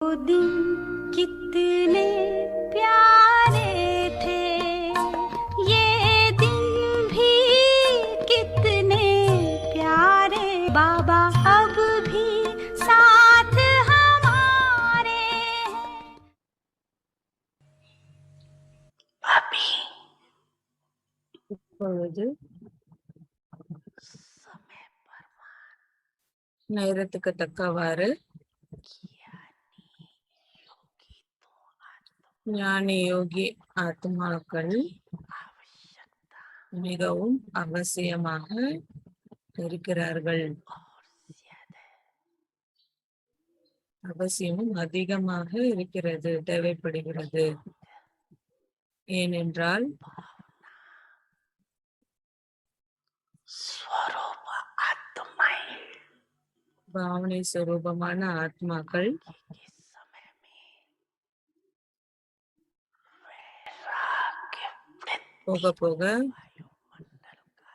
वो दिन कितने प्यारे थे, ये दिन भी कितने प्यारे। बाबा अब भी साथ हमारे हैं। अभी இப்பொழுது समय पर நேரத்துக்கு தக்கவாறு योगी तो ஞானி யோகி ஆத்மாக்கள் आवश्यकता மிகவும் அவசியமாக இருக்கிறார்கள். और ज्यादा அவசியமும் அதிகமாக இருக்கிறது, தேவைப்படுகிறது. ஏனென்றால் स्वरूप आत्माएं பாவனை சுரூபமான ஆத்மாக்கள் के समय में वैराग्य போக போக वायुमंडल का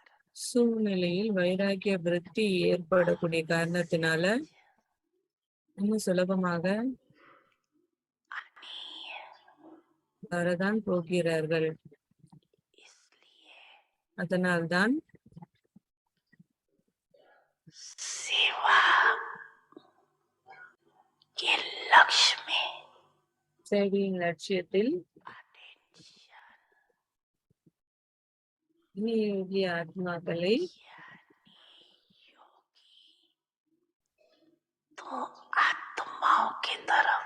சூழ்நிலையில் வைராகிய விருத்தி ஏற்படக்கூடிய காரணத்தினால இன்னும் சுலபமாக வரதான் போகிறார்கள். इसलिए அதனால்தான் सेवा के लक्ष्य में சேவையின் லட்சியத்தில் अटेंशन யோகி ஆத்மாக்களை योगी तो आत्माओं की तरफ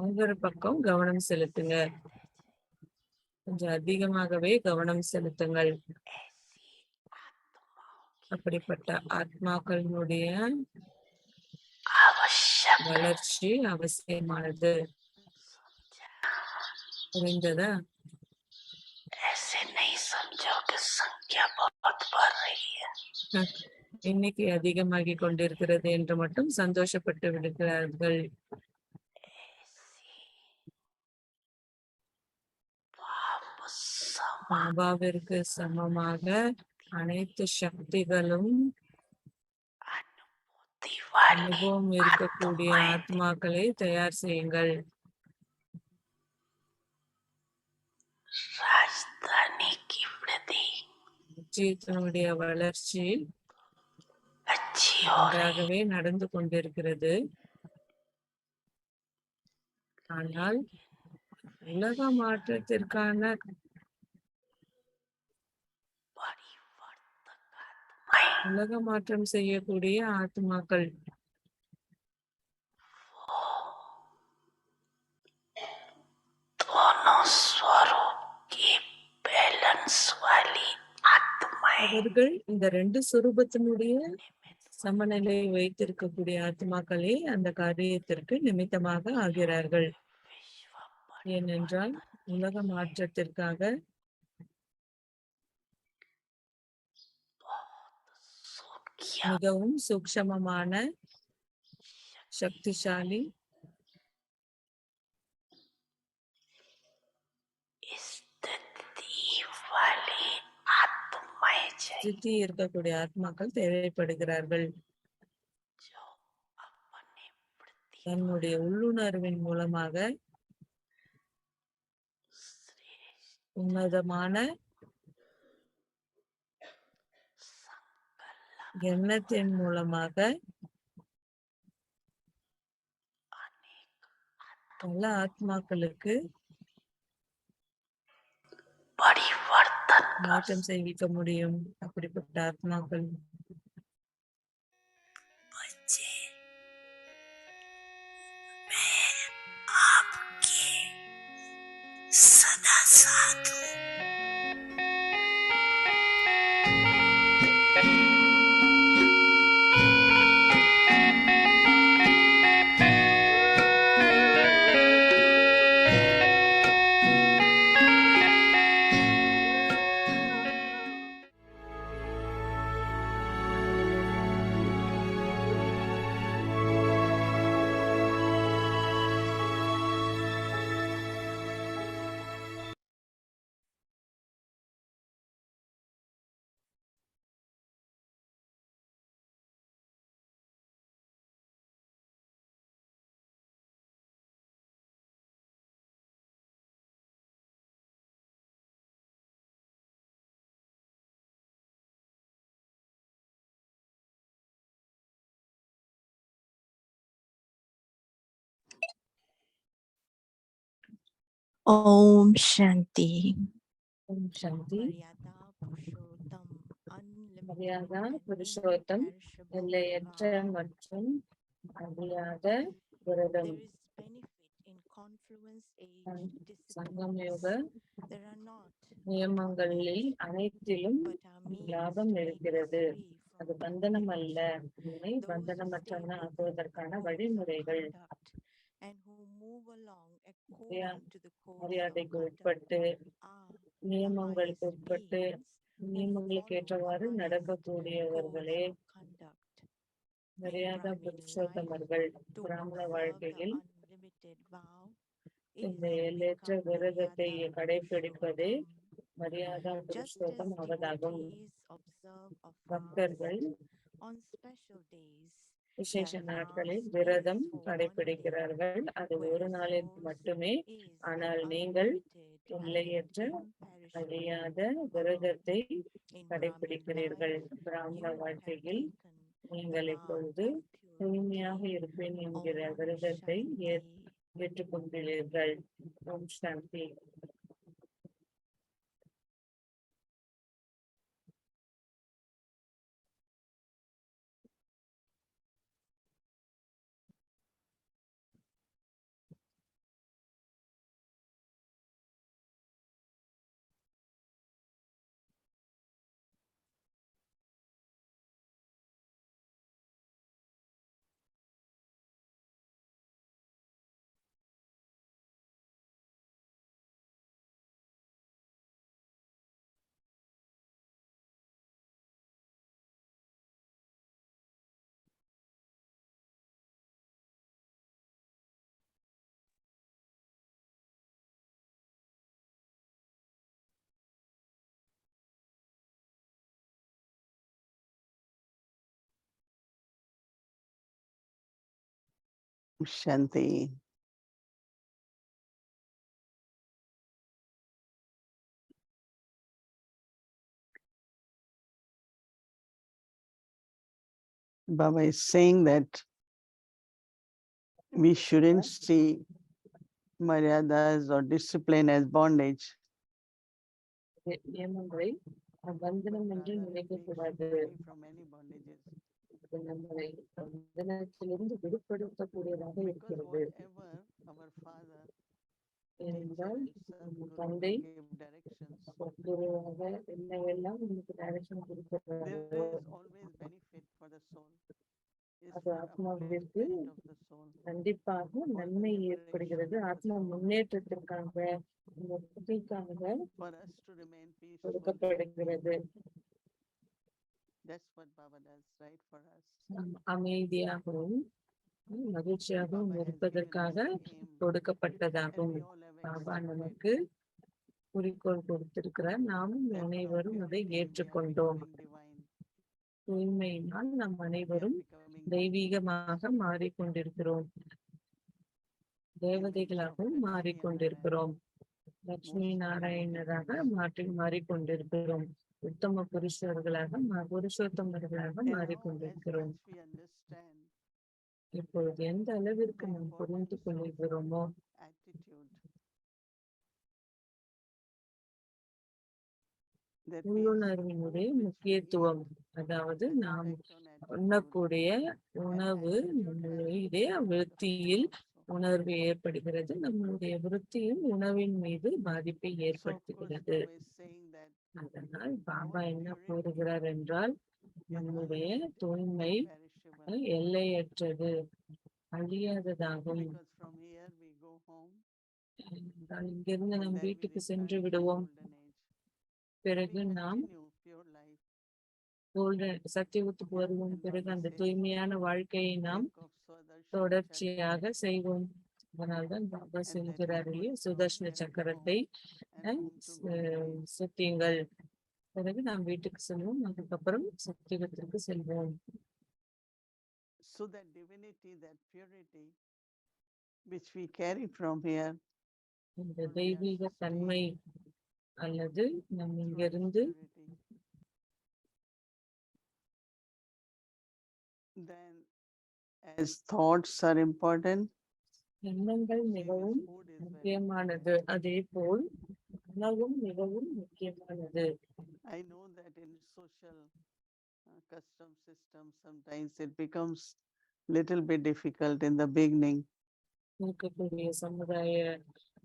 ஒவ்வொரு பக்கம் கவனம் செலுத்துங்க. கொஞ்சம் அதிகமாகவே கவனம் செலுத்துங்கள். ऐसी आत्माओं அப்படிப்பட்ட ஆத்மாக்களுடைய आवश्यक வளர்ச்சி அவசியமானது. புரிந்ததா? ऐसे नहीं समझो कि संख्या बहुत बढ़ रही है। எண்ணிக்கை அதிகமாகிக் கொண்டிருக்கிறது என்று மட்டும் சந்தோஷப்பட்டு விடுகிறார்கள். பாபாவிற்கு சமமாக அனைத்து சக்திகளும் அனுபவம் இருக்கக்கூடிய ஆத்மாக்களை தயார் செய்யுங்கள். राजधानी की वृद्धि ஜீவனுடைய வளர்ச்சி अच्छी हो रही நன்றாகவே நடந்து கொண்டிருக்கிறது. ஆனால் உலக மாற்றத்திற்கான परिवर्तक आत्माएं உலக மாற்றம் செய்யக்கூடிய ஆத்மாக்கள் दोनों स्वरूप की बैलेंस वाली आत्माएं அவர்கள் இந்த ரெண்டு சுரூபத்தினுடைய சமநிலையை வைத்திருக்கக்கூடிய ஆத்மாக்களே அந்த காரியத்திற்கு நிமித்தமாக ஆகிறார்கள். विश्व ஏனென்றால் உலக மாற்றத்திற்காக सूक्ष्म மிகவும் சூக்ஷமமான சக்திசாலி स्थिति वाली आत्माएं चाहिए சித்தி இருக்கக்கூடிய ஆத்மாக்கள் தேவைப்படுகிறார்கள். जो अपने प्रति தன்னுடைய உள்ளுணர்வின் மூலமாக श्रेष्ठ உன்னதமான संकल्प எண்ணத்தின் மூலமாக अनेक பல ஆத்மாக்களுக்கு परिवर्तन कर மாற்றம் செய்விக்க முடியும். அப்படிப்பட்ட ஆத்மாக்கள் बच्चे मैं आपके सदा साथ हूँ। Om Shanti. Om Shanti. Maryada, Purshotham, unlimited Maryada, and Purshotham, imperishable எல்லையற்ற vow. மற்றும் அழியாத விரதம். There is benefit in confluence age சங்கமயோக disciplines. There are not நியமங்களில் அனைத்திலும் but are means லாபம் to make us இருக்கிறது. free அது from பந்தனம் அல்ல, limitation. நம்மை Those who stay பந்தனமற்றவன within ஆக்குவதற்கான the codes of வழிமுறைகள். conduct and who move along according to the codes of மரியாதைக்கு conduct உட்பட்டு, are the நியமங்களுக்கு highest உட்பட்டு, beings who நியமங்களுக்கு follow the ஏற்றவாறு highest நடக்கக்கூடியவர்களே codes of conduct in Maryada Brahmini life. புருஷோத்தமர்கள். To பிராமண observe the வாழ்க்கையில் unlimited vow is இந்த to எல்லையற்ற become விரதத்தை Maryada கடைபிடிப்பதே Purshotham. Maryada Just as Purushottam ஆவதாகும். devotees observe a fast பக்தர்கள் on special days, விசேஷ that நாட்களில் fast விரதம் is for 1 day, கடைபிடிக்கிறார்கள். அது ஒரு நாளிற்கு whereas மட்டுமே. yours is the ஆனால் நீங்கள் unlimited and எல்லையற்ற imperishable அழியாத vow. விரதத்தை In Brahmin கடைபிடிக்கிறீர்கள். life, பிராமண you have வாழ்க்கையில் taken the நீங்கள் vow இப்பொழுது of தூய்மையாக purity. இருப்பேன் என்கிற Om விரதத்தை Shanti. ஏற்றுக்கொண்டுள்ளீர்கள். Om Shanti. Shanti. Baba is saying that we shouldn't see Maryadas or discipline as bondage. நியமங்களை பந்தனம் என்று நினைக்கக்கூடாது. From any bondages. நம்மளை பந்தனத்திலிருந்து விடுபடுத்தக்கூடியதாக இருக்கிறது. Whatever our father, ஏனென்றால் தந்தை குருவாக என்னவெல்லாம் நமக்கு டைரக்ஷன் கொடுக்கிறாரோ அது ஆத்மாவிற்கு கண்டிப்பாக நன்மை ஏற்படுகிறது. ஆத்மா முன்னேற்றத்திற்காக முக்திக்காக கொடுக்கப்படுகிறது. அமைதியாகவும் மகிழ்ச்சியாகவும் இருப்பதற்காக கொடுக்கப்பட்டதாகும். பாபா நமக்கு குறிக்கோள் கொடுத்திருக்கிறார். நாமும் அனைவரும் அதை ஏற்றுக்கொண்டோம். தூய்மையினால் நாம் அனைவரும் தெய்வீகமாக மாறிக்கொண்டிருக்கிறோம். தேவதைகளாகவும் மாறிக்கொண்டிருக்கிறோம். லட்சுமி நாராயணராக மாறிக்கொண்டிருக்கிறோம். உத்தம புருஷோத்தமர்களாக மாறிக்கொண்டிருக்கிறோம். இப்பொழுது எந்த அளவிற்கு நாம் புரிந்து கொள்கிறோமோ உள்ளுணர்வினுடைய முக்கியத்துவம், அதாவது நாம் உண்ணக்கூடிய உணவு நம்மளுடைய விருத்தியில் உணர்வு ஏற்படுகிறது. நம்மளுடைய விருத்தியும் உணவின் மீது பாதிப்பை ஏற்படுத்துகிறது. அதனால் பாபா என்ன கூறுகிறார் என்றால், நம்முடைய தூய்மை எல்லையற்றது, அழியாததாகும். இங்கிருந்து நம் வீட்டுக்கு சென்று விடுவோம். பிறகு நாம் சத்தியத்துக்கு வருவோம். பிறகு அந்த தூய்மையான வாழ்க்கையை நாம் தொடர்ச்சியாக செய்வோம். அதனால்தான் பாபா சொல்கிறார், சுதர்ஷன சக்கரத்தை சுத்தியுங்கள். பிறகு நாம் வீட்டுக்கு செல்வோம். அதுக்கப்புறம் சத்தியத்திற்கு செல்வோம். So that divinity, that purity which we carry from here, இந்த தெய்வீக தன்மை அல்லது நம் இங்கிருந்து then as thoughts are important, எண்ணங்கள் See, மிகவும் this food is very முக்கியமானது. அதே போல் உணவும் மிகவும் முக்கியமானது. I know that in social custom system, sometimes it becomes little bit difficult in the beginning. இருக்கக்கூடிய சமுதாய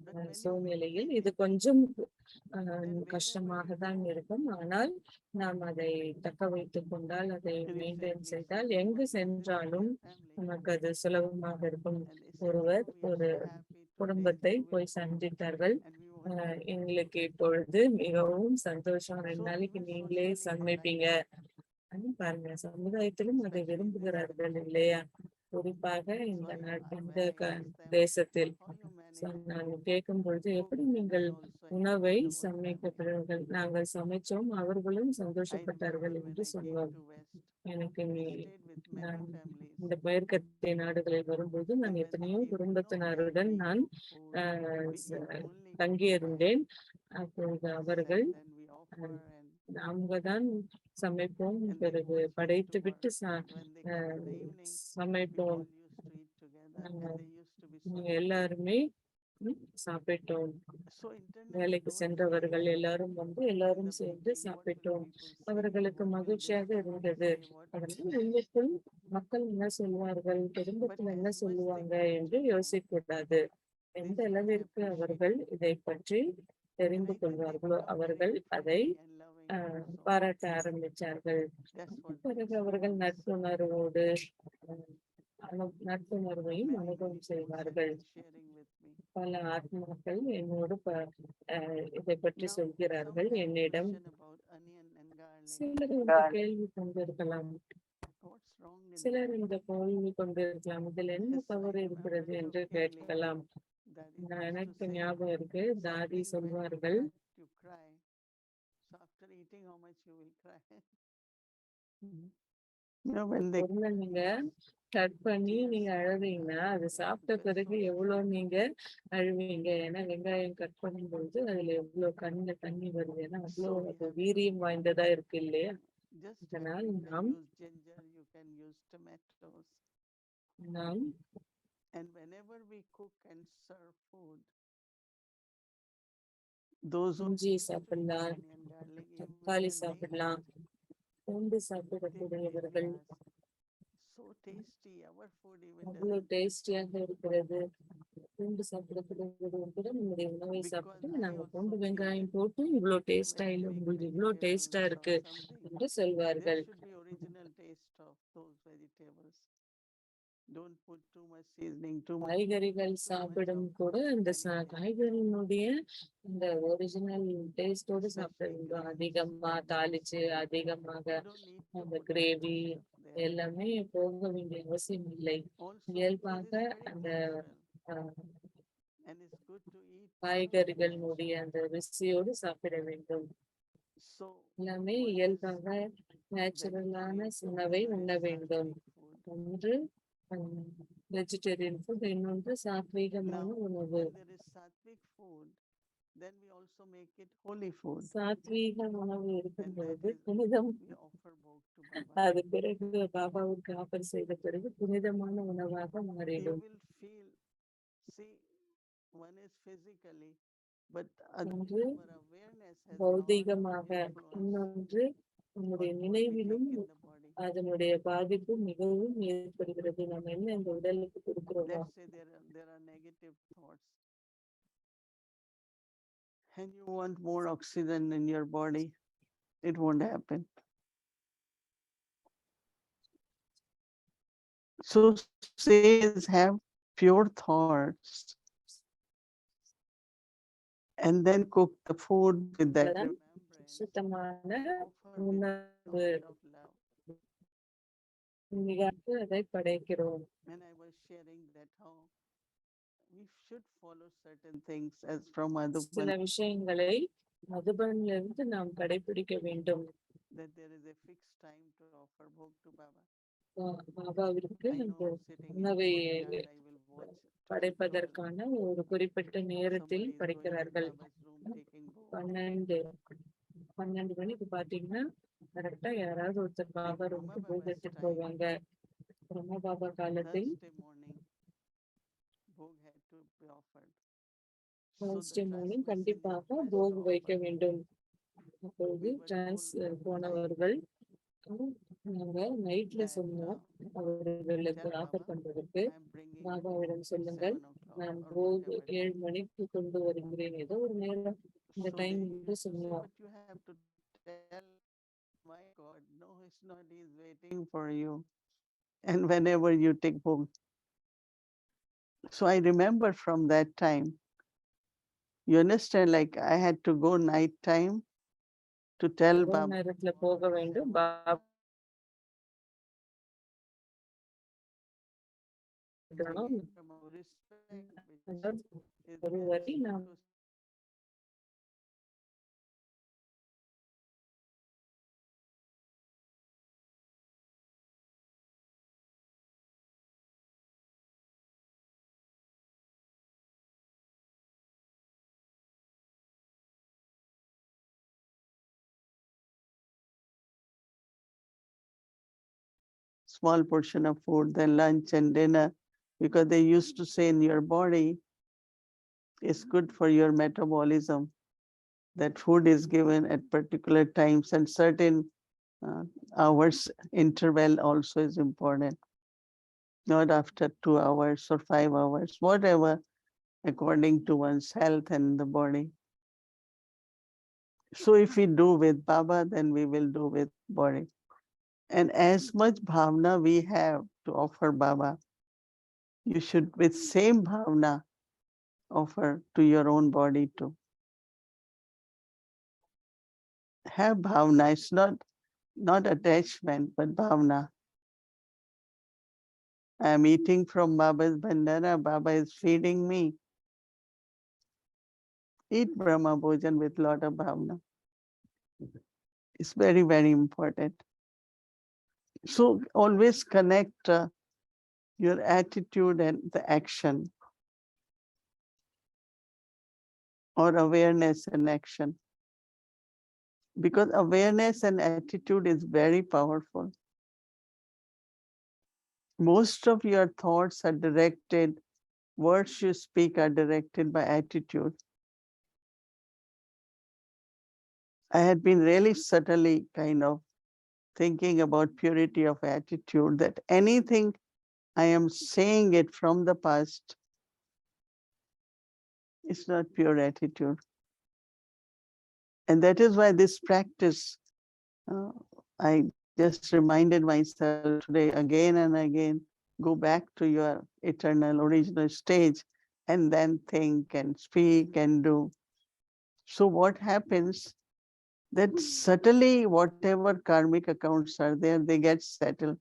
But when you சூழ்நிலையில் maintain இது it, கொஞ்சம் then wherever கஷ்டமாக you தான் go, இருக்கும். ஆனால் நாம் அதை தக்க வைத்துக் கொண்டால், அதை மெயின்டைன் recently செய்தால், someone எங்கு was visiting சென்றாலும் their family நமக்கு அது சுலபமாக இருக்கும். and they said, ஒருவர் "Oh, we are ஒரு so happy today குடும்பத்தை you will போய் cook சந்தித்தார்கள். and we want to eat." எங்களுக்கு இப்பொழுது மிகவும் சந்தோஷம், 2 So நாளைக்கு even நீங்களே socially they சமைப்பீங்க. like it, பாருங்க, சமுதாயத்திலும் அதை especially in this விரும்புகிறார்கள் country. இல்லையா? குறிப்பாக So இந்த when இந்த I asked them, தேசத்தில் how you manage நான் to கேட்கும் பொழுது, cook எப்படி and நீங்கள் then also உணவை entertain the whole family? சமைக்கிறார்கள்? நாங்கள் சமைச்சோம், அவர்களும் I சந்தோஷப்பட்டார்கள் remember when என்று I came சொன்னோம். to West, எனக்கு I நீ stayed with many நான் families. இந்த மேற்கத்திய நாடுகளில் வரும்போது And நான் when they எத்தனையோ came to know குடும்பத்தினருடன் that we நான் cook food, we eat only cooked தங்கியிருந்தேன். அப்பொழுது food, அவர்கள் and then we offer and நாங்க தான் சமைப்போம், then பிறகு once we used படைத்து to விட்டு work, when they come in the evening, we சமைப்போம். all used to eat together and they used to be so நாங்க happy. எல்லாருமே சாப்பிட்டோம். So internally வேலைக்கு don't சென்றவர்கள் feel எல்லாரும் வந்து in எல்லாரும் the சேர்ந்து beginning, what will சாப்பிட்டோம். people say, அவர்களுக்கு what will this மகிழ்ச்சியாக family இருந்தது. say, what will அதனால் உள்ளுக்குள் மக்கள் என்ன சொல்வார்கள், but குடும்பத்தில் as என்ன much they சொல்லுவாங்க come என்று to know, யோசிக்கக்கூடாது. they எந்த start அளவிற்கு அவர்கள் appreciating. இதை பற்றி And தெரிந்து I think they கொள்வார்களோ become அவர்கள் very அதை friendly and loving also. பாராட்ட ஆரம்பித்தார்கள். That's what பிறகு makes அவர்கள் bonds. நட்புணர்வோடு நட்புணர்வையும் Many அனுபவம் souls have செய்வார்கள். been sharing with me. பல ஆத்மாக்கள் என்னோடு இதை பற்றி Now, some சொல்கிறார்கள் have என்னிடம். question about onion and garlic. சிலர் இந்த கேள்வி கொண்டிருக்கலாம், What's wrong in சிலர் that? இந்த கேள்வி கொண்டிருக்கலாம், இதில் என்ன Yes, I தவறு remember இருக்கிறது so என்று clearly கேட்கலாம். that it used to எனக்கு say ஞாபகம் இருக்கு, தாதி something when you சொல்வார்கள், cut, you cry. So after eating, how much you will cry? You know, when they பொருளை நீங்க கட் பண்ணி நீங்க அழுவீங்கன்னா, அது சாப்பிட்ட பிறகு எவ்வளவு நீங்க அழுவீங்க. ஏன்னா வெங்காயம் கட் பண்ணும்போது அதுல எவ்வளவு கண்ணுல தண்ணி வருது. ஏன்னா so அவ்வளவு we அது have வீரியம் வாய்ந்ததா இருக்கு இல்லையா? just அதனால் you can நாம் use ginger, you can use tomatoes. நாம் And whenever we cook and serve food, those who இஞ்சி used to eat சாப்பிடலாம், onion, garlic, even தக்காளி the name சாப்பிடலாம், பூண்டு they சாப்பிடக்கூடியவர்கள். praise us. So tasty, our food even அவ்வளவு doesn't taste டேஸ்டியாக இருக்கிறது. பூண்டு சாப்பிடக்கூடியவர்கள் கூட நம்முடைய உணவை because சாப்பிட்டு, I நாங்க also பூண்டு feel வெங்காயம் போட்டு இவ்வளவு டேஸ்டா when இல்லை, we make உங்களுக்கு இவ்வளவு டேஸ்டா vegetables இருக்கு or something, என்று there சொல்வார்கள். should be original taste of those vegetables. Don't put too much seasoning, too much காய்கறிகள் too much சாப்பிடும் of கூட அந்த any taste. காய்கறியினுடைய அந்த ஒரிஜினல் டேஸ்டோடு சாப்பிட Especially வேண்டும். gravies. அதிகமா தாளிச்சு அதிகமாக You don't need to அந்த put too gravy much stuff there. எல்லாமே போக வேண்டிய அவசியம் இல்லை. Also, food இயல்பாக is very அந்த natural ah, and it's good to eat so காய்கறிகளுடைய அந்த ருசியோடு சாப்பிட வேண்டும். So எல்லாமே one is இயல்பாக நேச்சுரலான vegetarian food, உணவை other உண்ண is வேண்டும். sattvic food. ஒன்று வெஜிடேரியன் ஃபுட், இன்னொன்று சாத்வீகமான Now, உணவு. when there is sattvic food, then we also make it holy food, சாத்வீக உணவு and இருக்கும் that பொழுது is புனிதம். we offer bhog to Baba. அது பிறகு பாபாவுக்கு ஆஃபர் செய்த பிறகு புனிதமான உணவாக You மாறிடும். will feel, see, one is physically, but ஒன்று our awareness has lot of பௌதீகமாக, influence இன்னொன்று நம்முடைய on what we நினைவிலும் take in the body. அதனுடைய பாதிப்பு மிகவும் ஏற்படுகிறது. நம்ம என்ன இந்த உடலுக்கு கொடுக்கிறோமோ. Let's say there are negative thoughts, and you want more oxygen in your body, it won't happen. So same is have pure thoughts and then cook the food with that அதான் remembrance. சுத்தமான Offer with உணவு thought of love. மிக அதை படைக்கிறோம். And I was sharing that how we should follow certain things as from Madhuban, சில விஷயங்களை மதுபனிலிருந்து நாம் கடைபிடிக்க வேண்டும். that there is a fixed time to offer bhog to Baba. பாபாவிற்கு I know அந்த sitting in உணவை courtyard, I will watch 12, படைப்பதற்கான ஒரு குறிப்பிட்ட நேரத்தில் somebody is going in படைக்கிறார்கள். Baba's room taking bhog. 12 மணிக்கு பாத்தீங்கன்னா கரெக்டா யாராவது ஒருத்தர் பாபா In ரூமுக்கு Brahma போய் Baba's எடுத்துட்டு time, போவாங்க. பிரம்ம பாபா காலத்தில் Thursday morning, bhog had to be offered. So the Thursday morning transmission is கண்டிப்பாக required to போக் வைக்க offer. வேண்டும். அப்பொழுது We were told போனவர்கள் நாங்க நைட்ல that சொன்னோம் அவர்களுக்கு tell ஆஃபர் Baba, பண்றதுக்கு, I'm bringing பாபாவிடம் at சொல்லுங்கள் 7 o'clock நான் or போக் whatever 7 time. மணிக்கு கொண்டு வருகிறேன், ஏதோ ஒரு நேரம் இந்த So டைம் they வந்து used to say, சொன்னோம். but you have to tell, my God, no, it's not, he's waiting for you. And whenever you take home. So I remember from that time, you understand, like I had to go night time to tell இரவு Baba. நேரத்துல போக வேண்டும், Baba From our respect, which is ஒருவரை meant நாம் to small portion of food, then lunch and dinner, because they used to say in your body is good for your metabolism. That food is given at particular times and certain uh, hours interval also is important. Not after 2 hours or 5 hours, whatever, according to one's health and the body. So if we do with Baba, then we will do with body. And as much bhavna we have to offer Baba, you should with same bhavna offer to your own body too. Have bhavna. It's not attachment, but bhavna. I am eating from Baba's bandana. Baba is feeding me. Eat Brahma Bhojan with lot of bhavna. It's very, very important. So always connect your attitude and the action, or awareness and action. Because awareness and attitude is very powerful. Most of your thoughts are directed, words you speak are directed by attitude. I had been really subtly kind of thinking about purity of attitude, that anything I am saying it from the past, it's not pure attitude. And that is why this practice, I just reminded myself today again and again, go back to your eternal original stage and then think and speak and do. So what happens, that subtly whatever karmic accounts are there, they get settled.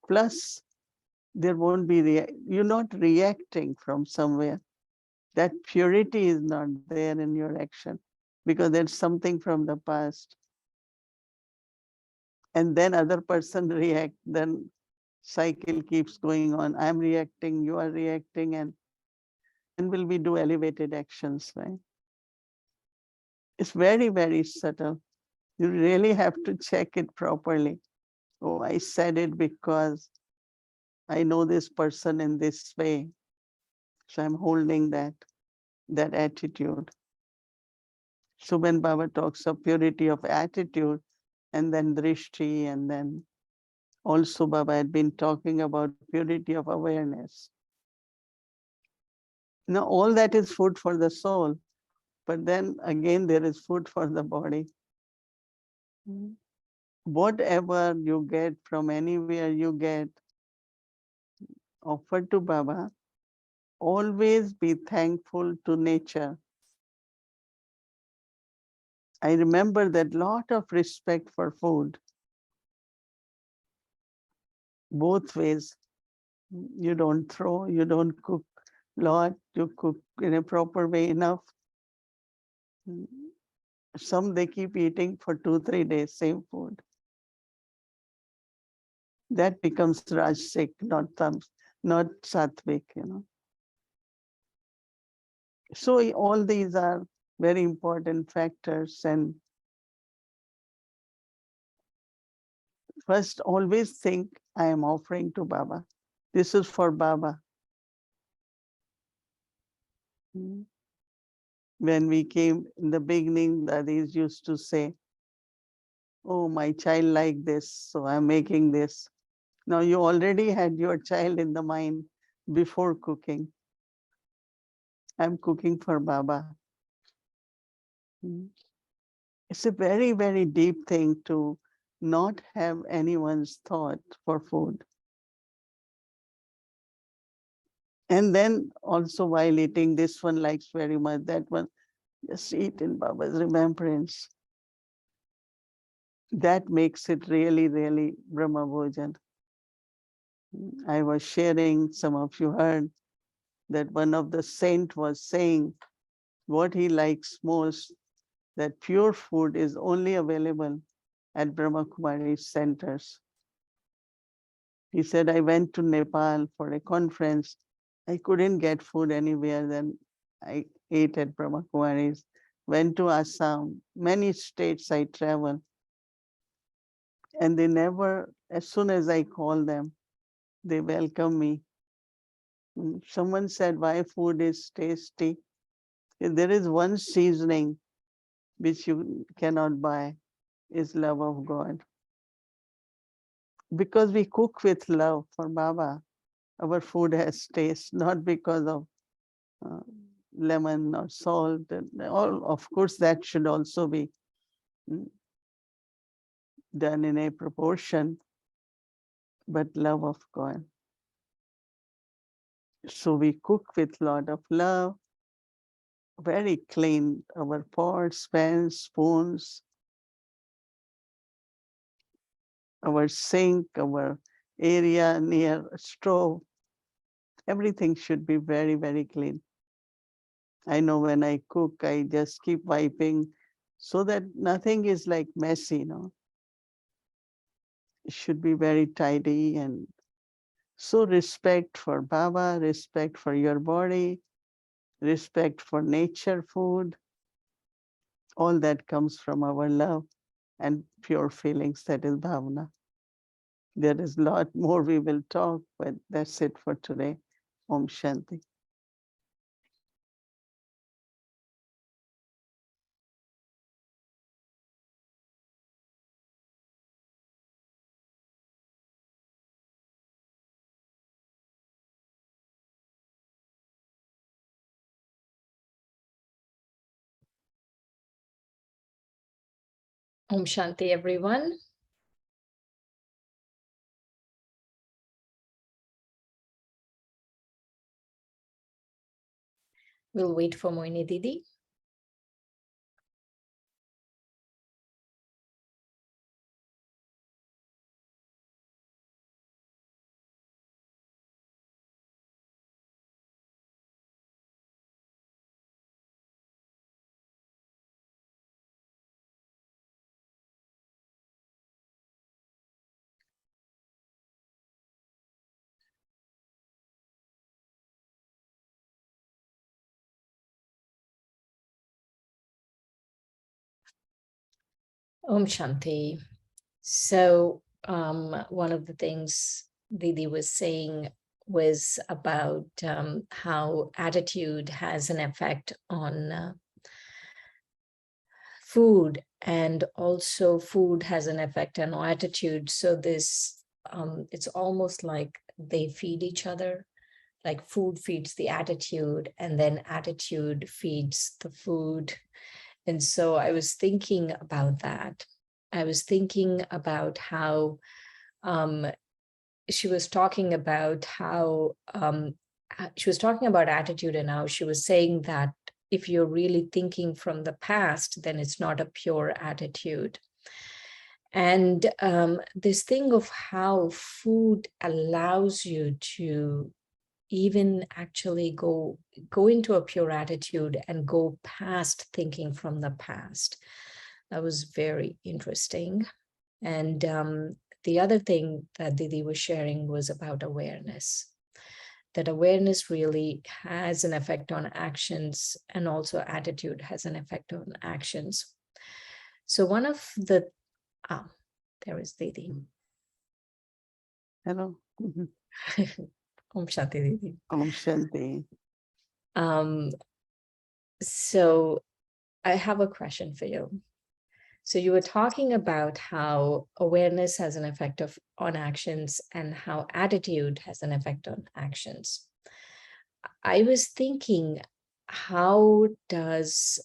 Plus, there won't be, you're not reacting from somewhere. That purity is not there in your action because there's something from the past. And then other person react, then cycle keeps going on. I'm reacting, you are reacting, and when will we do elevated actions, right? It's very, very subtle. You really have to check it properly. Oh, I said it because I know this person in this way. So I'm holding that attitude. So when Baba talks of purity of attitude and then drishti, and then also Baba had been talking about purity of awareness. Now all that is food for the soul, but then again there is food for the body. Whatever you get from anywhere you get, offer to Baba, always be thankful to nature. I remember that lot of respect for food, both ways. You don't throw, you don't cook lot, you cook in a proper way enough. Some they keep eating for 2-3 days, same food. That becomes rajasic, not sattvic. So all these are very important factors. And first, always think, I am offering to Baba. This is for Baba. Mm. When we came in the beginning, daddies used to say, oh, my child like this, so I'm making this. Now you already had your child in the mind before cooking. I'm cooking for Baba. Mm. It's a very, very deep thing to not have anyone's thought for food. And then also while eating, this one likes very much, that one, just eat in Baba's remembrance. That makes it really, really Brahma Bhojan. I was sharing, some of you heard, that one of the saint was saying what he likes most, that pure food is only available at Brahma Kumari centers. He said, I went to Nepal for a conference. I couldn't get food anywhere. Then I ate at Brahma Kumari's. Went to Assam, many states I traveled. And they never, as soon as I call them, they welcome me. Someone said, why food is tasty? There is one seasoning which you cannot buy, is love of God. Because we cook with love for Baba, our food has taste, not because of uh, lemon or salt. And all, of course, that should also be done in a proportion, but love of God. So we cook with a lot of love, very clean, our pots, pans, spoons, our sink, our area near a stove. Everything should be very, very clean. I know when I cook, I just keep wiping so that nothing is like messy, It should be very tidy. And so respect for Baba, respect for your body, respect for nature food, all that comes from our love and pure feelings, that is bhavana. There is a lot more we will talk, but that's it for today. Om Shanti. Om Shanti, everyone. We'll wait for Mohini Didi. Om Shanti. So one of the things Didi was saying was about how attitude has an effect on food, and also food has an effect on our attitude. So this, it's almost like they feed each other, like food feeds the attitude, and then attitude feeds the food. And so I was thinking about that. I was thinking about how she was talking about how she was talking about attitude, and how she was saying that if you're really thinking from the past, then it's not a pure attitude. And this thing of how food allows you to even actually go into a pure attitude and go past thinking from the past. That was very interesting. And the other thing that Didi was sharing was about awareness. That awareness really has an effect on actions, and also attitude has an effect on actions. So one of the, there is Didi. Hello. Om Shanti, Didi. Om Shanti. So I have a question for you. So you were talking about how awareness has an effect on actions and how attitude has an effect on actions. I was thinking, how does,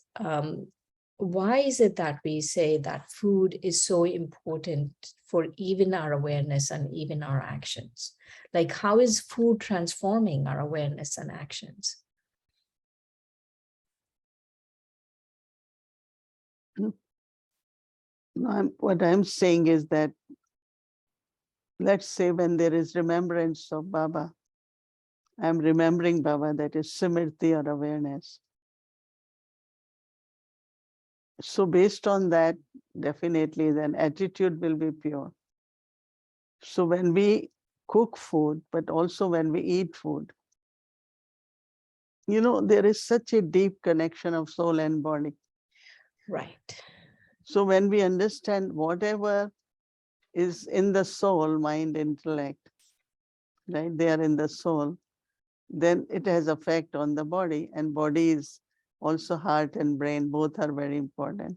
why is it that we say that food is so important for even our awareness and even our actions? Like, how is food transforming our awareness and actions? What I'm saying is that, let's say when there is remembrance of Baba, I'm remembering Baba, that is Simriti or awareness. So based on that, definitely then attitude will be pure. So when we cook food, but also when we eat food, there is such a deep connection of soul and body. Right. So when we understand whatever is in the soul, mind, intellect, right, they are in the soul, then it has effect on the body, and body is also heart and brain, both are very important.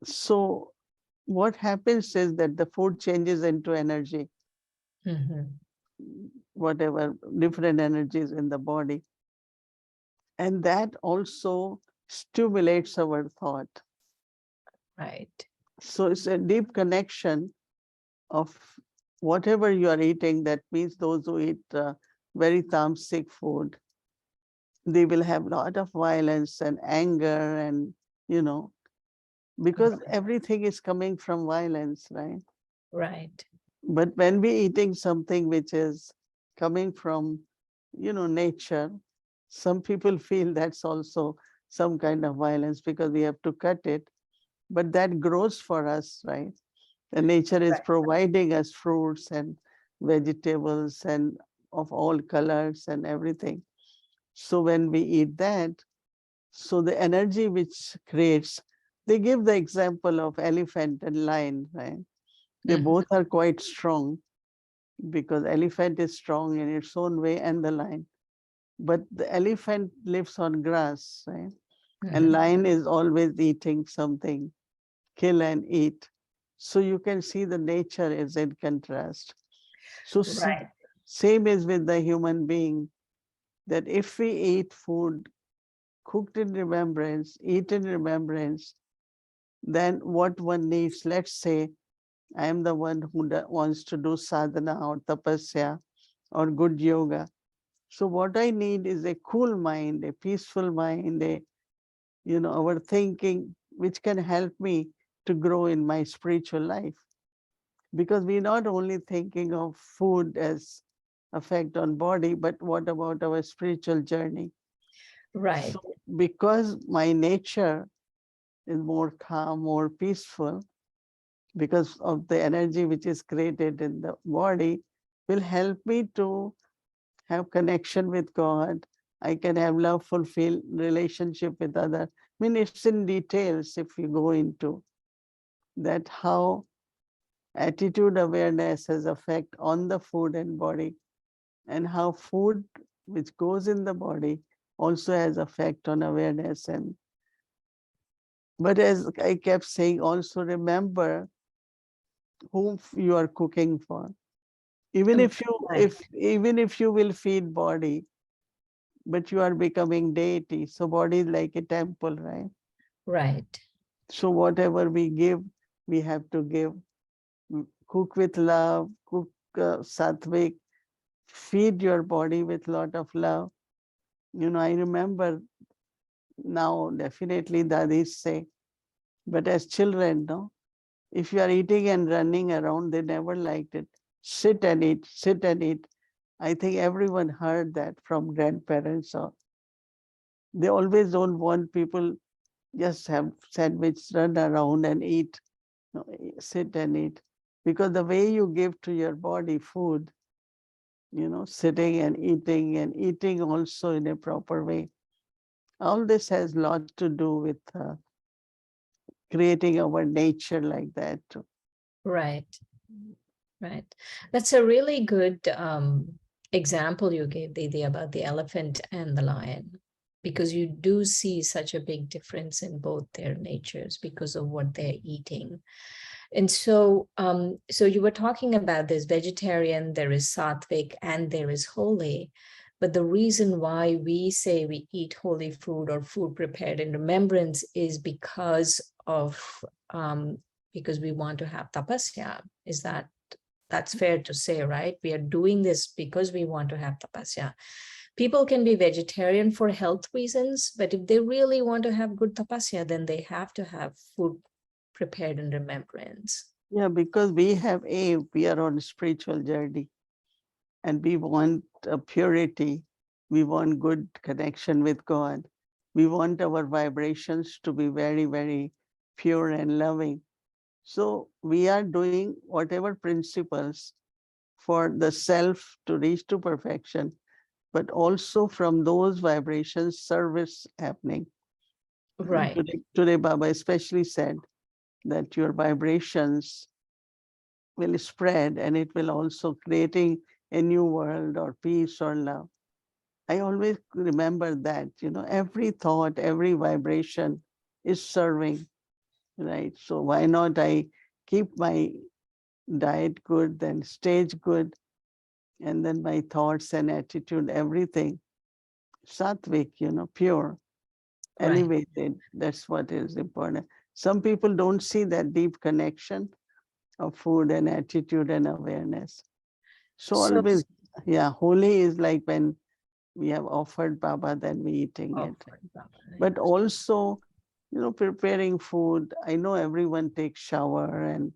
So what happens is that the food changes into energy, whatever different energies in the body. And that also stimulates our thought. Right. So it's a deep connection of whatever you are eating. That means those who eat very tamasic food, they will have a lot of violence and anger and, because everything is coming from violence, right? Right. But when we eating something which is coming from, nature, some people feel that's also some kind of violence because we have to cut it. But that grows for us, right? The nature is providing us fruits and vegetables and of all colors and everything. So when we eat that, so the energy which creates, they give the example of elephant and lion, right? They both are quite strong because elephant is strong in its own way and the lion. But the elephant lives on grass, right? And lion is always eating something, kill and eat. So you can see the nature is in contrast. So Right. same is with the human being, that if we eat food cooked in remembrance, eat in remembrance, then what one needs, let's say, I am the one who wants to do sadhana or tapasya or good yoga. So what I need is a cool mind, a peaceful mind, our thinking, which can help me to grow in my spiritual life. Because we're not only thinking of food as effect on body, but what about our spiritual journey? Right. So because my nature is more calm, more peaceful, because of the energy which is created in the body, will help me to have connection with God. I can have love fulfilled relationship with other. I mean, it's in details if you go into that, how attitude awareness has effect on the food and body, and how food which goes in the body also has effect on awareness. And but as I kept saying, also remember whom you are cooking for. Even if you will feed body, but you are becoming deity. So body is like a temple, right? Right. So whatever we give, we have to give. Cook with love, cook sattvic, feed your body with lot of love. I remember now, definitely dadis say, but as children, no, if you are eating and running around, they never liked it. Sit and eat, sit and eat. I think everyone heard that from grandparents, or they always don't want people just have sandwich, run around and eat. No, sit and eat. Because the way you give to your body food, sitting and eating also in a proper way. All this has a lot to do with creating our nature like that too. Right. Right. That's a really good example you gave, Didi, about the elephant and the lion. because you do see such a big difference in both their natures because of what they're eating. And so, so you were talking about this vegetarian, there is sattvic, and there is holy. But the reason why we say we eat holy food or food prepared in remembrance is because we want to have tapasya. That's fair to say, right? We are doing this because we want to have tapasya. People can be vegetarian for health reasons, but if they really want to have good tapasya, then they have to have food prepared in remembrance. Yeah, because we are on a spiritual journey and we want a purity. We want good connection with God. We want our vibrations to be very, very pure and loving. So we are doing whatever principles for the self to reach to perfection, but also from those vibrations, service happening. Right. Today, Baba especially said that your vibrations will spread and it will also creating a new world or peace or love. I always remember that, every thought, every vibration is serving, right? So why not I keep my diet good, then stage good, and then my thoughts and attitude, everything sattvic, pure, Right. elevated. That's what is important. Some people don't see that deep connection of food and attitude and awareness. So So, always, yeah, holy is like when we have offered Baba, then we eating it. But also, preparing food. I know everyone takes shower and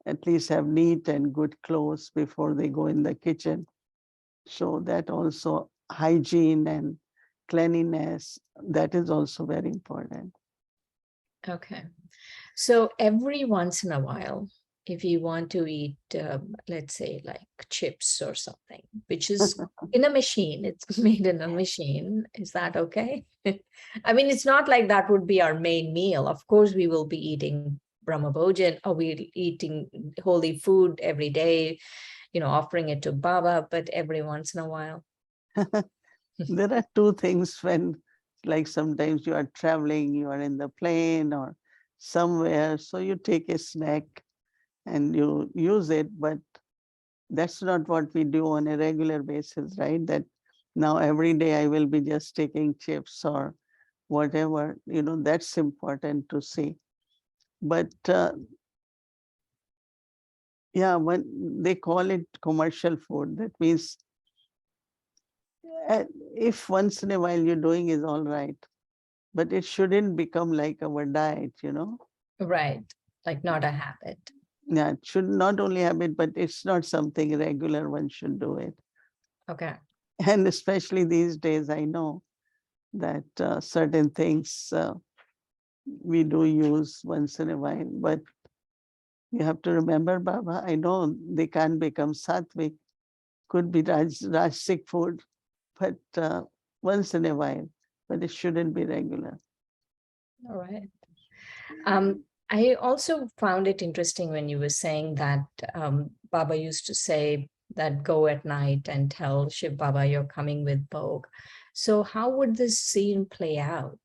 at least have neat and good clothes before they go in the kitchen. So that also hygiene and cleanliness, that is also very important. okay. So every once in a while, if you want to eat, let's say like chips or something, which is in a machine, it's made in a machine, is that okay? I mean, it's not like that would be our main meal. Of course, we will be eating Brahma Bhojan, or we're eating holy food every day, offering it to Baba, but every once in a while. There are two things when, like sometimes you are traveling, you are in the plane or somewhere, so you take a snack and you use it, but that's not what we do on a regular basis, right? That now every day I will be just taking chips or whatever, that's important to see. But yeah, when they call it commercial food, that means if once in a while you're doing is all right, but it shouldn't become like our diet. Right. Like not a habit. Yeah, it should not only have it, but it's not something regular one should do it. Okay. And especially these days, I know that certain things we do use once in a while, but you have to remember, Baba, I know they can't become sattvic, could be Rajasic food, but once in a while, but it shouldn't be regular. All right. I also found it interesting when you were saying that Baba used to say that go at night and tell Shiv Baba you're coming with Bhog. So how would this scene play out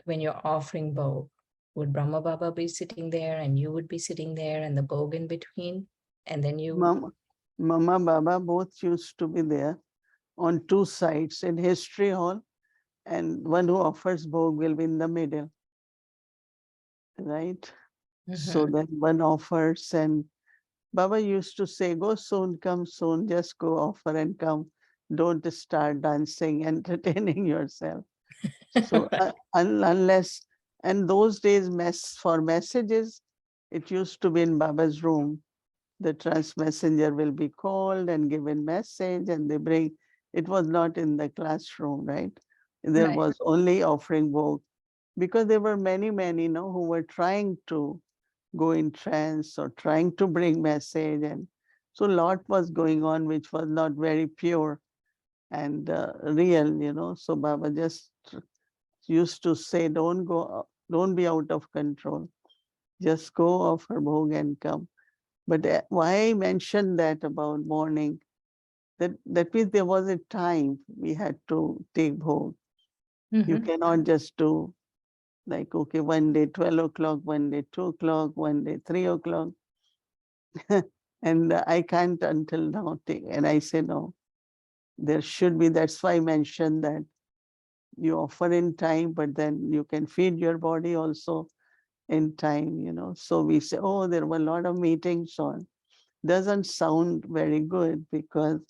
when you're offering Bhog? Would Brahma Baba be sitting there and you would be sitting there and the Bhog in between? And then you... Mama, Baba both used to be there on two sides in history hall, and one who offers Bhog will be in the middle, right? So then one offers, and Baba used to say, go soon, come soon, just go offer and come. Don't start dancing, entertaining yourself. So unless, and those days for messages, it used to be in Baba's room. The trans messenger will be called and given message and they bring, it was not in the classroom, right? There Right. was only offering book because there were many, who were trying to go in trance or trying to bring message. And so a lot was going on, which was not very pure and real. So Baba just used to say, don't be out of control. Just go offer bhog and come. But why I mentioned that about morning, that means there was a time we had to take bhog. You Mhm. cannot just do like, okay, one day 12 o'clock, one day 2 o'clock, one day 3 o'clock. And I can't until now take, and I say no, there should be, that's why I mentioned that you offer in time, but then you can feed your body also in time, you know. So we say, oh, there were a lot of meetings on. Doesn't sound very good, because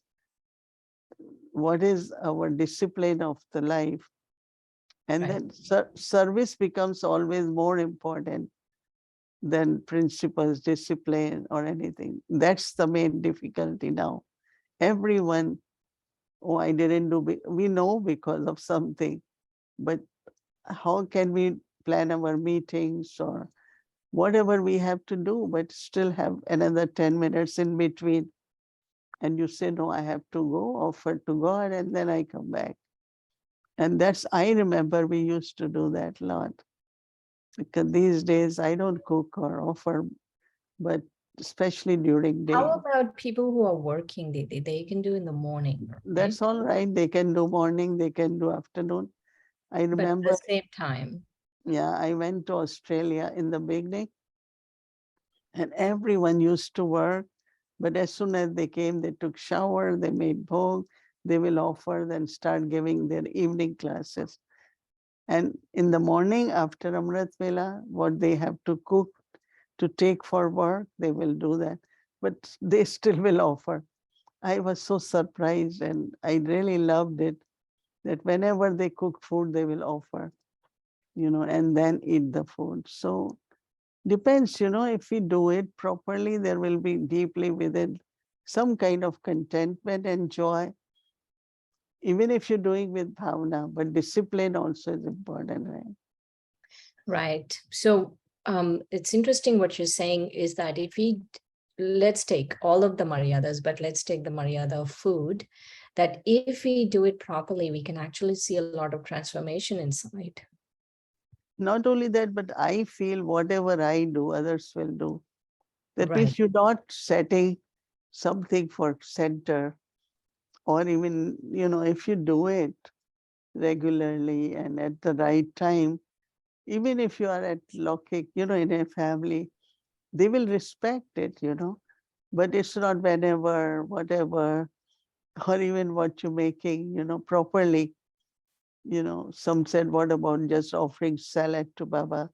what is our discipline of the life? And Right. then service becomes always more important than principles, discipline, or anything. That's the main difficulty now. Everyone, oh, I didn't do, we know because of something, but how can we plan our meetings or whatever we have to do, but still have another 10 minutes in between? And you say, no, I have to go, offer to God, and then I come back. And that's, I remember we used to do that a lot. Because these days I don't cook or offer, but especially during How day. about people who are working, Didi? They can do in the morning, right? That's all right. They can do morning, they can do afternoon. I But at remember, the same time, yeah, I went to Australia in the beginning, and everyone used to work. But as soon as they came, they took shower, they made bhog, they will offer, then start giving their evening classes. And in the morning after Amrit Vela, what they have to cook to take for work, they will do that. But they still will offer. I was so surprised, and I really loved it, that whenever they cook food, they will offer, you know, and then eat the food. So depends, you know, if we do it properly, there will be deeply within some kind of contentment and joy, even if you're doing with bhavana, but discipline also is important, right? right. So it's interesting what you're saying is that if we, let's take all of the Maryadas, but let's take the Maryada of food, that if we do it properly, we can actually see a lot of transformation inside. Not only that, but I feel whatever I do, others will do. That Right. means you're not setting something for center, or even, you know, if you do it regularly and at the right time, even if you are at Lokik, you know, in a family, they will respect it, you know, but it's not whenever, whatever, or even what you're making, you know, properly. You know, some said, what about just offering salad to Baba?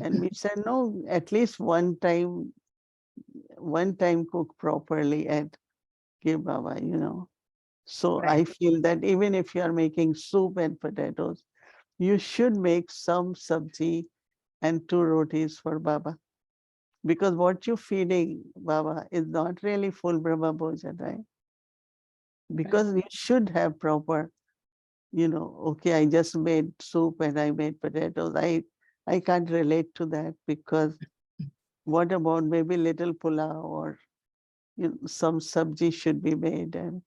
And we said, no, at least one time cook properly and give Baba, you know. So Right. I feel that even if you are making soup and potatoes, you should make some sabji and two rotis for Baba. Because what you're feeding Baba is not really full Brahma Bhojan, right? Right. Because you should have proper, you know, okay, I just made soup and I made potatoes. I can't relate to that, because what about maybe little pulao, or you know, some sabji should be made. And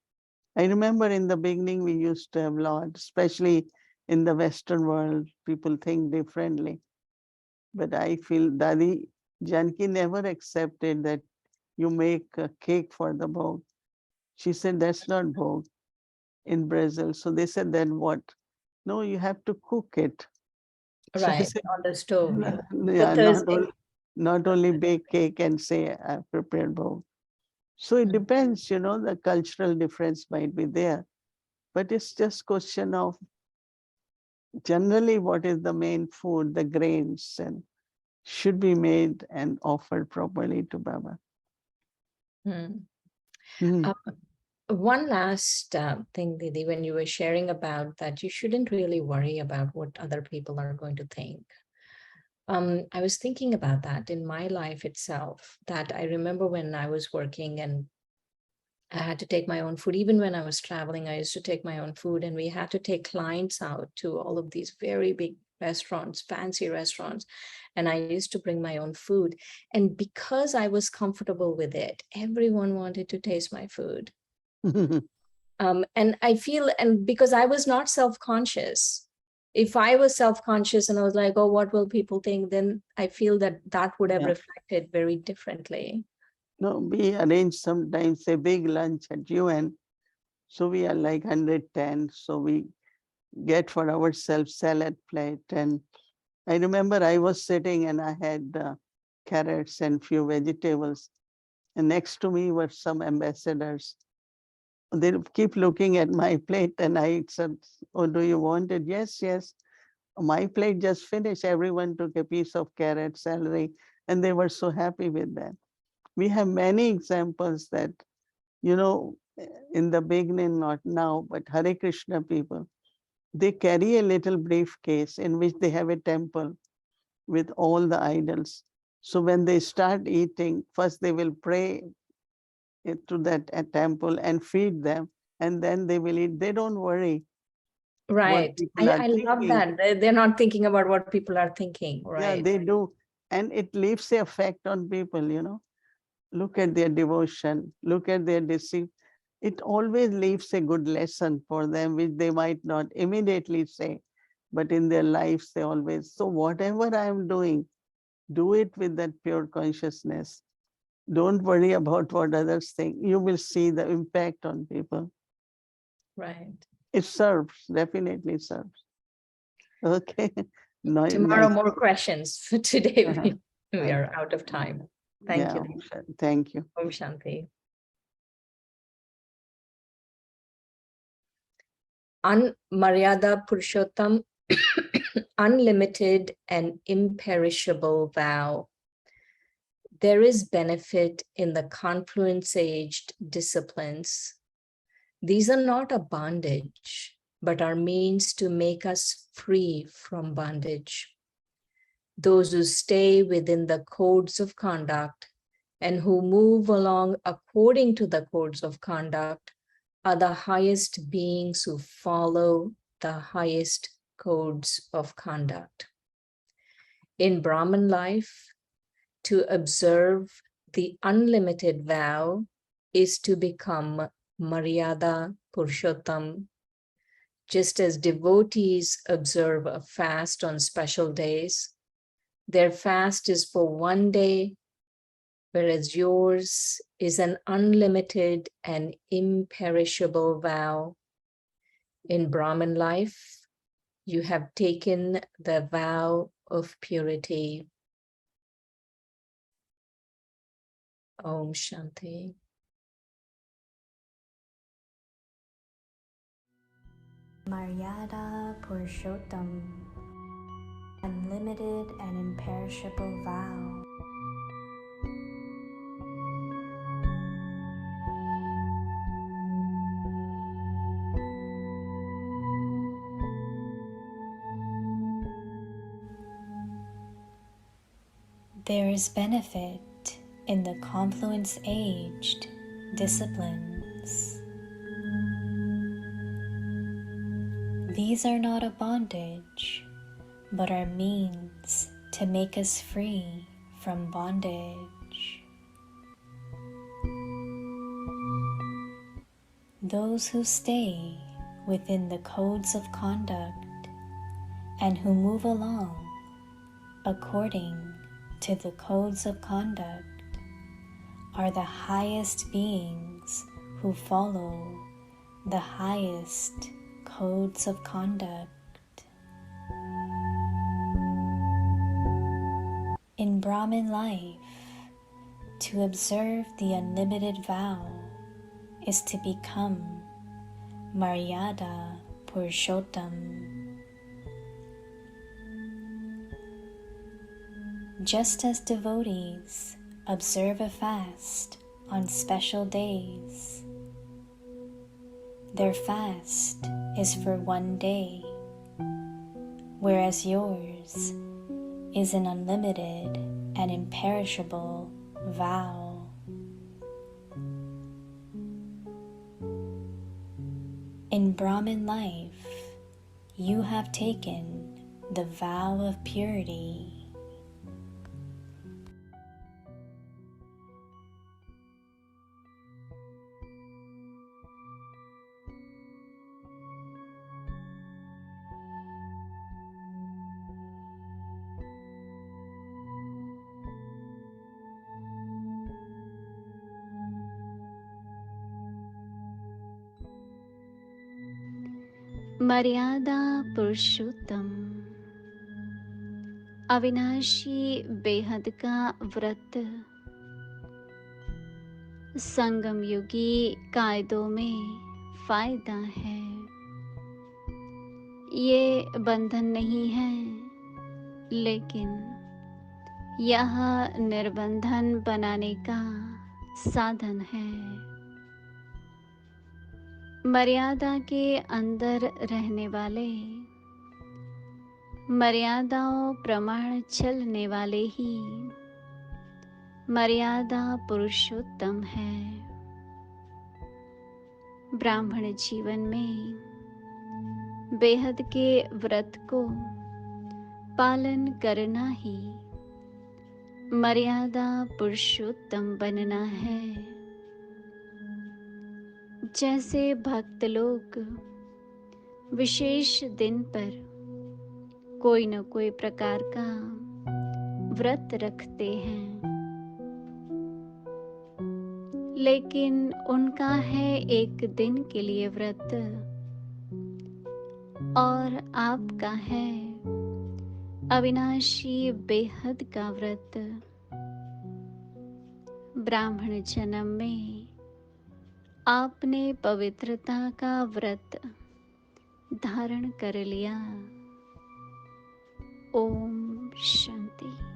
I remember in the beginning we used to have lot, especially in the Western world, people think differently. But I feel Dadi Janki never accepted that you make a cake for the bhog. She said, that's not bhog in Brazil. So they said, then what? No, you have to cook it. So I Right. said, On the stove. Yeah. So yeah, Thursday. not only bake cake and say I prepared bhog. So it Mm. depends, you know, the cultural difference might be there. But it's just question of generally what is the main food, the grains, and should be made and offered properly to Baba. Mm. Mhm. One last thing, Didi, when you were sharing about that, you shouldn't really worry about what other people are going to think. I was thinking about that in my life itself, that I remember when I was working and I had to take my own food. Even when I was traveling, I used to take my own food, and we had to take clients out to all of these very big restaurants, fancy restaurants. And I used to bring my own food. And because I was comfortable with it, everyone wanted to taste my food. And I feel, and because I was not self-conscious, if I was self-conscious and I was like, oh, what will people think? Then I feel that that would have Yeah. reflected very differently. No, we arrange sometimes a big lunch at UN. So we are like 110. So we get for ourselves salad plate. And I remember I was sitting and I had carrots and few vegetables. And next to me were some ambassadors. They keep looking at my plate and I said, oh, do you want it? Yes, yes. My plate just finished. Everyone took a piece of carrot, celery, and they were so happy with that. We have many examples that, you know, in the beginning, not now, but Hare Krishna people, they carry a little briefcase in which they have a temple with all the idols. So when they start eating, first they will pray to that temple and feed them, and then they will eat. They don't worry what Right. people are I love thinking. that. They're not thinking about what people are thinking. Yeah, Right. they do. And it leaves a effect on people, you know. Look at their devotion, look at their deceit. It always leaves a good lesson for them, which they might not immediately say, but in their lives they always. So whatever I am doing, do it with that pure consciousness. Don't worry about what others think. You will see the impact on people. Right. It serves, definitely serves. Okay. Tomorrow, Nice. more questions. For today, Uh-huh. we are out of time. Thank Yeah, you. thank you. Om Shanti. Maryada Purshotham, unlimited and imperishable vow. There is benefit in the confluence-aged disciplines. These are not a bondage, but are means to make us free from bondage. Those who stay within the codes of conduct and who move along according to the codes of conduct are the highest beings who follow the highest codes of conduct. In Brahman life, to observe the unlimited vow is to become Maryada Purshotham. Just as devotees observe a fast on special days, their fast is for one day, whereas yours is an unlimited and imperishable vow. In Brahman life, you have taken the vow of purity. Om Shanti. Maryada Purshotham, unlimited and imperishable vow. There is benefit in the confluence-aged disciplines. These are not a bondage, but are means to make us free from bondage. Those who stay within the codes of conduct and who move along according to the codes of conduct are the highest beings who follow the highest codes of conduct. In Brahmin life, to observe the unlimited vow is to become Maryada Purshotham. Just as devotees observe a fast on special days, their fast is for one day, whereas yours is an unlimited and imperishable vow. In Brahmin life, you have taken the vow of purity. मर्यादा पुरुषोत्तम, अविनाशी बेहद का व्रत संगम युगी कायदों में फायदा है। ये बंधन नहीं है, लेकिन यह निर्बंधन बनाने का साधन है। मर्यादा के अंदर रहने वाले, मर्यादाओं प्रमाण चलने वाले ही मर्यादा पुरुषोत्तम है। ब्राह्मण जीवन में बेहद के व्रत को पालन करना ही मर्यादा पुरुषोत्तम बनना है। जैसे भक्त लोग विशेष दिन पर कोई न कोई प्रकार का व्रत रखते हैं, लेकिन उनका है एक दिन के लिए व्रत और आपका है अविनाशी बेहद का व्रत। ब्राह्मण जन्म में आपने पवित्रता का व्रत धारण कर लिया। ओम शांति।